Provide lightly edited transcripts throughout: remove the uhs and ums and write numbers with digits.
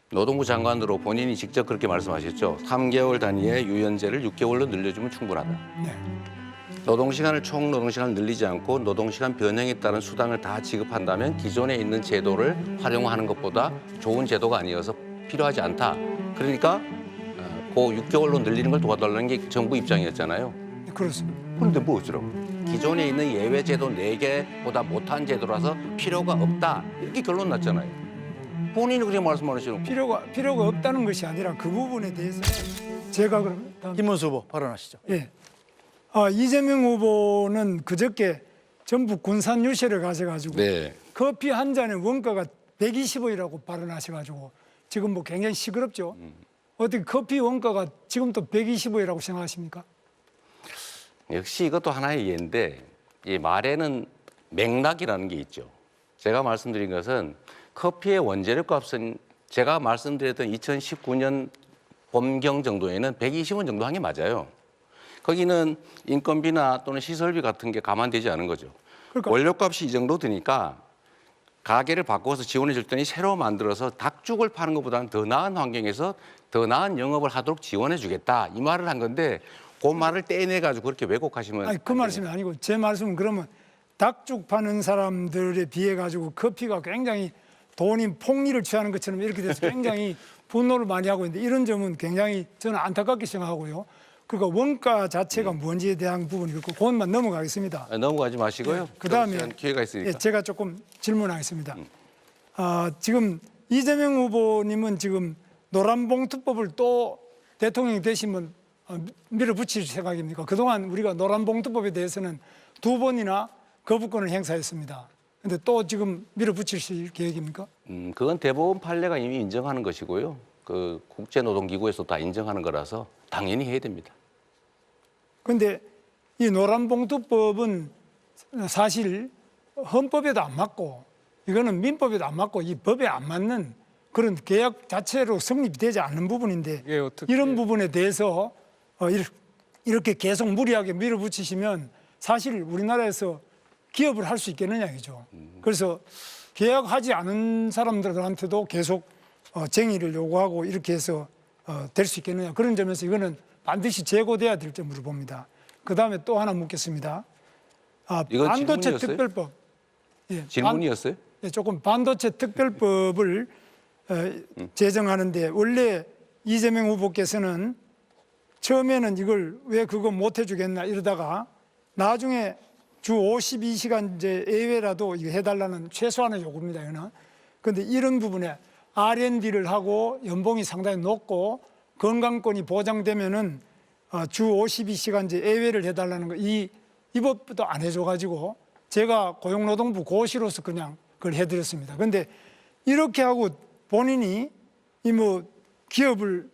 노동부 장관으로 본인이 직접 그렇게 말씀하셨죠. 3개월 단위의 유연제를 6개월로 늘려주면 충분하다. 네. 노동시간을 총 노동시간을 늘리지 않고 노동시간 변형에 따른 수당을 다 지급한다면 기존에 있는 제도를 활용하는 것보다 좋은 제도가 아니어서 필요하지 않다. 그러니까 그 6개월로 늘리는 걸 도와달라는 게 정부 입장이었잖아요. 네, 그렇습니다. 그런데 뭐 어쩌라고? 기존에 있는 예외 제도 4개보다 못한 제도라서 필요가 없다. 이렇게 결론 났잖아요. 본인이 그렇게 말씀하시는 거. 필요가 없다는 것이 아니라 그 부분에 대해서 제가 그럼 다음, 김문수 후보 발언하시죠. 예. 이재명 후보는 그저께 전북 군산 유세를 가셔가지고 네. 커피 한 잔의 원가가 120원이라고 발언하셔가지고 지금 뭐 굉장히 시끄럽죠. 어떻게 커피 원가가 지금 또 120원이라고 생각하십니까? 역시 이것도 하나의 예인데 이 말에는 맥락이라는 게 있죠. 제가 말씀드린 것은 커피의 원재료 값은 제가 말씀드렸던 2019년 봄경 정도에는 120원 정도 한 게 맞아요. 거기는 인건비나 또는 시설비 같은 게 감안되지 않은 거죠. 그러니까 원료값이 이 정도 드니까 가게를 바꿔서 지원해 줄 테니 새로 만들어서 닭죽을 파는 것보다는 더 나은 환경에서 더 나은 영업을 하도록 지원해 주겠다. 이 말을 한 건데 그 말을 떼내가지고 그렇게 왜곡하시면 아니 그 말씀이 아니고 제 말씀은 그러면 닭죽 파는 사람들에 비해 가지고 커피가 굉장히 돈이 폭리를 취하는 것처럼 이렇게 돼서 굉장히 분노를 많이 하고 있는데 이런 점은 굉장히 저는 안타깝게 생각하고요. 그러니까 원가 자체가 뭔지에 대한 부분이 그렇고 그것만 넘어가겠습니다. 넘어가지 마시고요. 네, 그다음에 기회가 있으니까. 예, 제가 조금 질문하겠습니다. 지금 이재명 후보님은 지금 노란봉투법을 또 대통령이 되시면 밀어붙일 생각입니까? 그동안 우리가 노란봉투법에 대해서는 2번이나 거부권을 행사했습니다. 근데 또 지금 밀어붙이실 계획입니까? 그건 대법원 판례가 이미 인정하는 것이고요. 그 국제노동기구에서 다 인정하는 거라서 당연히 해야 됩니다. 그런데 이 노란봉투법은 사실 헌법에도 안 맞고 이거는 민법에도 안 맞고 이 법에 안 맞는 그런 계약 자체로 성립되지 않는 부분인데 이게 어떻게 이런 부분에 대해서 이렇게 계속 무리하게 밀어붙이시면 사실 우리나라에서 기업을 할 수 있겠느냐 이죠. 그래서 계약하지 않은 사람들한테도 계속 쟁의를 요구하고 이렇게 해서 될 수 있겠느냐. 그런 점에서 이거는 반드시 제고돼야 될 점으로 봅니다. 그다음에 또 하나 묻겠습니다. 이건 반도체 질문이었어요? 특별법. 예, 질문이었어요? 조금 반도체 특별법을 제정하는데 원래 이재명 후보께서는 처음에는 이걸 왜 그거 못 해주겠나 이러다가 나중에 주 52시간제 예외라도 이거 해달라는 최소한의 요구입니다. 이거는. 그런데 이런 부분에 R&D를 하고 연봉이 상당히 높고 건강권이 보장되면은 주 52시간제 예외를 해달라는 거 이 법도 안 해줘가지고 제가 고용노동부 고시로서 그냥 그걸 해드렸습니다. 그런데 이렇게 하고 본인이 이 뭐 기업을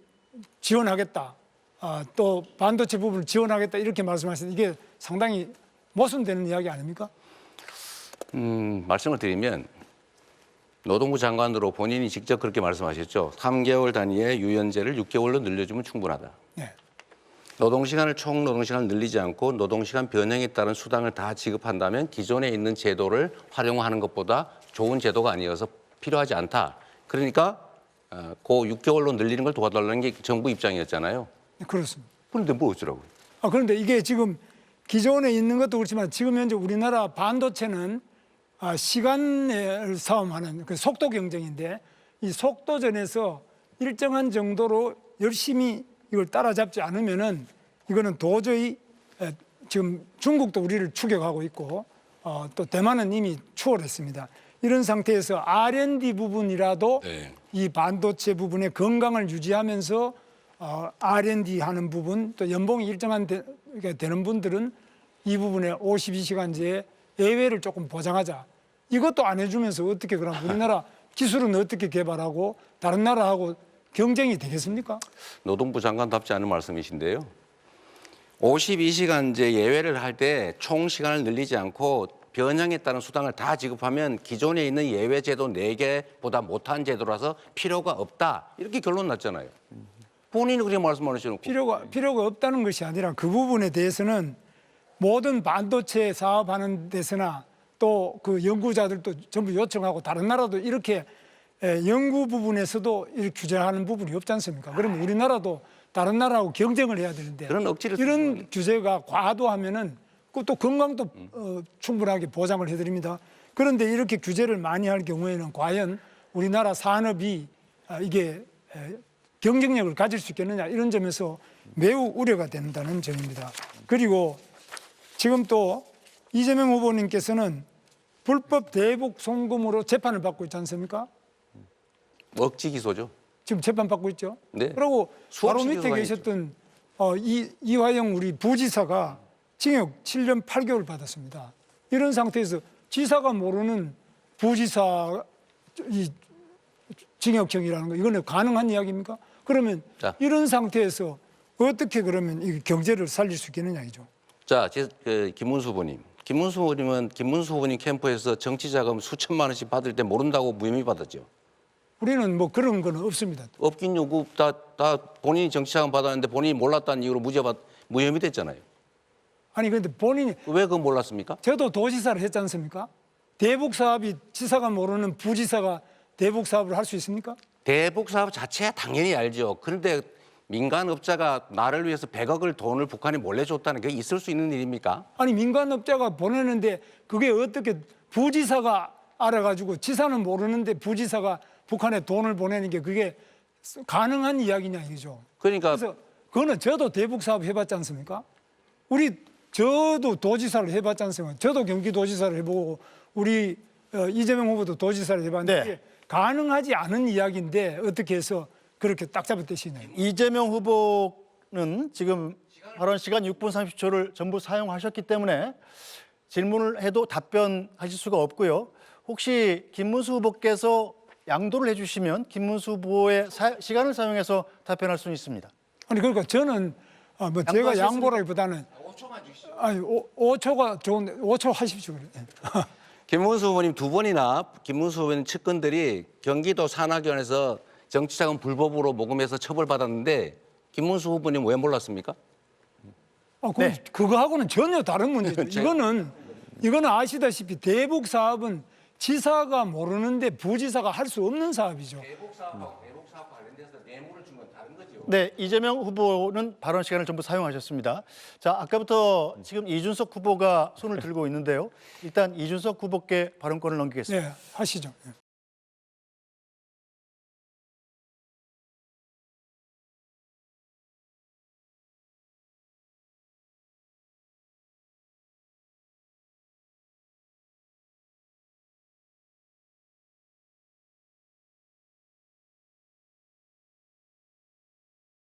지원하겠다, 또 반도체 부분을 지원하겠다 이렇게 말씀하시는데 이게 상당히 모순되는 이야기 아닙니까? 말씀을 드리면 노동부 장관으로 본인이 직접 그렇게 말씀하셨죠. 3개월 단위의 유연제를 6개월로 늘려주면 충분하다. 네. 노동시간을 총 노동시간을 늘리지 않고 노동시간 변형에 따른 수당을 다 지급한다면 기존에 있는 제도를 활용하는 것보다 좋은 제도가 아니어서 필요하지 않다. 그러니까 그 6개월로 늘리는 걸 도와달라는 게 정부 입장이었잖아요. 네, 그렇습니다. 그런데 뭐 어쩌라고요? 그런데 이게 지금 기존에 있는 것도 그렇지만 지금 현재 우리나라 반도체는 시간을 싸움하는 그 속도 경쟁인데 이 속도전에서 일정한 정도로 열심히 이걸 따라잡지 않으면은 이거는 도저히 지금 중국도 우리를 추격하고 있고 또 대만은 이미 추월했습니다. 이런 상태에서 R&D 부분이라도 네. 이 반도체 부분의 건강을 유지하면서 R&D 하는 부분 또 연봉이 일정한 되는 분들은 이 부분에 52시간제 예외를 조금 보장하자. 이것도 안 해주면서 어떻게 그럼 우리나라 기술은 어떻게 개발하고 다른 나라하고 경쟁이 되겠습니까? 노동부 장관답지 않은 말씀이신데요. 52시간제 예외를 할 때 총 시간을 늘리지 않고 변형에 따른 수당을 다 지급하면 기존에 있는 예외 제도 4개보다 못한 제도라서 필요가 없다. 이렇게 결론 났잖아요. 본인이 그렇게 말씀하시는 필요가 없다는 것이 아니라 그 부분에 대해서는 모든 반도체 사업하는 데서나 또 그 연구자들도 전부 요청하고 다른 나라도 이렇게 연구 부분에서도 이렇게 규제하는 부분이 없지 않습니까? 그러면 우리나라도 다른 나라하고 경쟁을 해야 되는데 그런 억지를 이런 규제가 과도하면은 또 건강도 충분하게 보장을 해드립니다. 그런데 이렇게 규제를 많이 할 경우에는 과연 우리나라 산업이 이게 경쟁력을 가질 수 있겠느냐 이런 점에서 매우 우려가 된다는 점입니다. 그리고 지금 또 이재명 후보님께서는 불법 대북 송금으로 재판을 받고 있지 않습니까? 억지 기소죠. 지금 재판 받고 있죠. 네. 그리고 바로 수없이 밑에 기소가 계셨던 이화영 우리 부지사가 징역 7년 8개월 받았습니다. 이런 상태에서 지사가 모르는 부지사 이 징역형이라는 거 이거는 가능한 이야기입니까? 그러면 자. 이런 상태에서 어떻게 그러면 이 경제를 살릴 수 있겠느냐 이죠. 자, 김문수 후보님. 김문수 후보님은 김문수 후보님 캠프에서 정치자금 수천만 원씩 받을 때 모른다고 무혐의 받았죠. 우리는 뭐 그런 건 없습니다. 없긴 요구 다 본인이 정치자금 받았는데 본인이 몰랐다는 이유로 무혐의 됐잖아요. 아니 근데 본인이 왜 그건 몰랐습니까? 저도 도지사를 했지 않습니까? 대북 사업이 지사가 모르는 부지사가 대북 사업을 할 수 있습니까? 대북 사업 자체야 당연히 알죠. 그런데 민간업자가 나를 위해서 100억을 돈을 북한에 몰래 줬다는 게 있을 수 있는 일입니까? 아니 민간업자가 보내는데 그게 어떻게 부지사가 알아가지고 지사는 모르는데 부지사가 북한에 돈을 보내는 게 그게 가능한 이야기냐 이거죠. 그러니까 그래서 그거는 저도 대북 사업 해봤지 않습니까? 저도 도지사를 해봤지 않습니까? 저도 경기도지사를 해보고 우리 이재명 후보도 도지사를 해봤는데 네. 가능하지 않은 이야기인데 어떻게 해서 그렇게 딱 잡아떼시냐. 이재명 후보는 지금 발언 시간 6분 30초를 전부 사용하셨기 때문에 질문을 해도 답변하실 수가 없고요. 혹시 김문수 후보께서 양도를 해주시면 김문수 후보의 시간을 사용해서 답변할 수는 있습니다. 아니 그러니까 저는 뭐 제가 양보하셨습니까? 양보라기보다는 5초만 주시죠. 아니 5초가 좋은데 5초 하십시오. 김문수 후보님 두 번이나 김문수 후보님 측근들이 경기도 산하교원에서 정치자금 불법으로 모금해서 처벌받았는데 김문수 후보님 왜 몰랐습니까? 네. 그거하고는 전혀 다른 문제죠. 제가- 이거는 아시다시피 대북 사업은 지사가 모르는데 부지사가 할 수 없는 사업이죠. 대북 사업과 관련돼서 뇌물을 준 건 다른 거죠. 네, 이재명 후보는 발언 시간을 전부 사용하셨습니다. 자, 아까부터 지금 이준석 후보가 손을 들고 있는데요. 일단 이준석 후보께 발언권을 넘기겠습니다. 네, 하시죠.